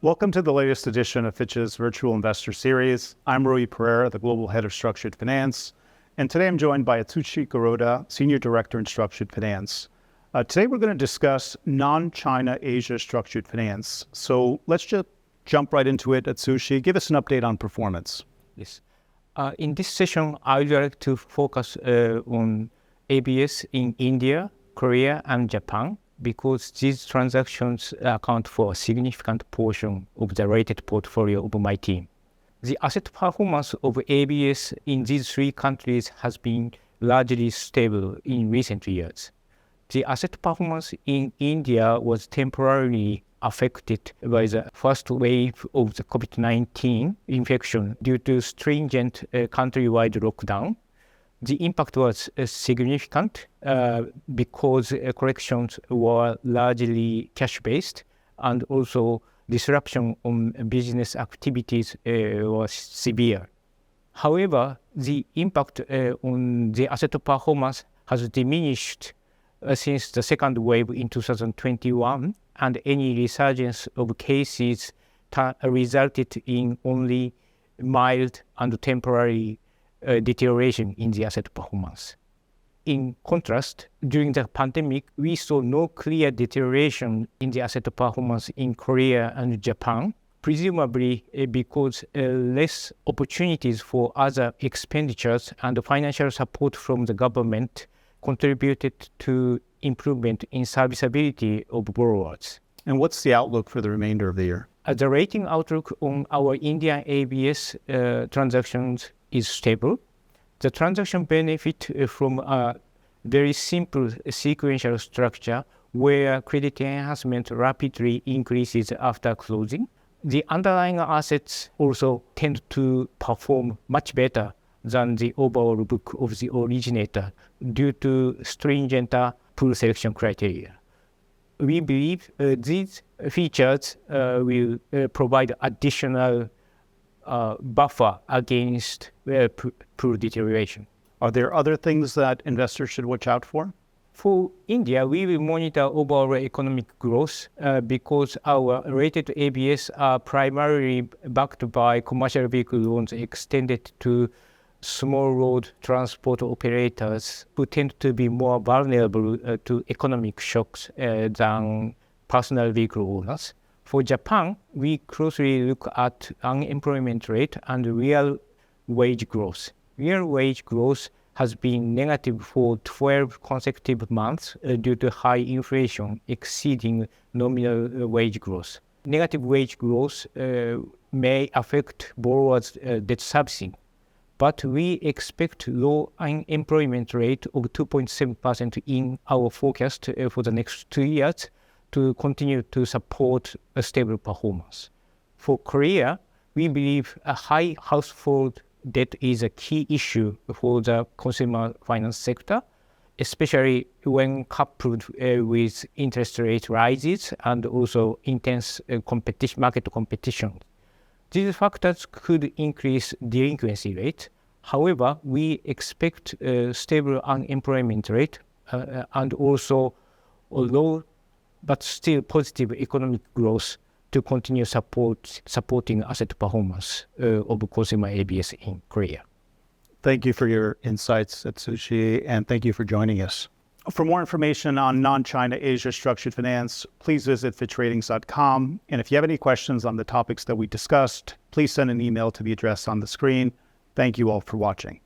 Welcome to the latest edition of Fitch's Virtual Investor Series. I'm Rui Pereira, the Global Head of Structured Finance, and today I'm joined by Atsushi Kuroda, Senior Director in Structured Finance. Today we're going to discuss non-China Asia structured finance. So let's just jump right into it. Atsushi, give us an update on performance. Yes. In this session, I would like to focus on ABS in India, Korea, and Japan, because these transactions account for a significant portion of the rated portfolio of my team. The asset performance of ABS in these three countries has been largely stable in recent years. The asset performance in India was temporarily affected by the first wave of the COVID-19 infection due to stringent countrywide lockdown. The impact was significant because collections were largely cash-based, and also disruption on business activities was severe. However, the impact on the asset performance has diminished since the second wave in 2021, and any resurgence of cases resulted in only mild and temporary deterioration in the asset performance. In contrast, during the pandemic, we saw no clear deterioration in the asset performance in Korea and Japan, presumably because less opportunities for other expenditures and financial support from the government contributed to improvement in serviceability of borrowers. And what's the outlook for the remainder of the year? The rating outlook on our Indian ABS transactions is stable. The transaction benefit from a very simple sequential structure where credit enhancement rapidly increases after closing. The underlying assets also tend to perform much better than the overall book of the originator due to stringent pool selection criteria. We believe these features will provide additional buffer against pool deterioration. Are there other things that investors should watch out for? For India, we will monitor overall economic growth because our rated ABS are primarily backed by commercial vehicle loans extended to small road transport operators who tend to be more vulnerable to economic shocks than personal vehicle owners. For Japan, we closely look at unemployment rate and real wage growth. Real wage growth has been negative for 12 consecutive months due to high inflation exceeding nominal wage growth. Negative wage growth may affect borrowers' debt servicing, but we expect low unemployment rate of 2.7% in our forecast for the next 2 years to continue to support a stable performance. For Korea, we believe a high household debt is a key issue for the consumer finance sector, especially when coupled with interest rate rises and also intense market competition. These factors could increase delinquency rate. However, we expect a stable unemployment rate and also low but still positive economic growth to continue supporting asset performance of consumer ABS in Korea. Thank you for your insights, Atsushi, and thank you for joining us. For more information on non-China Asia structured finance, please visit fitchratings.com. And if you have any questions on the topics that we discussed, please send an email to the address on the screen. Thank you all for watching.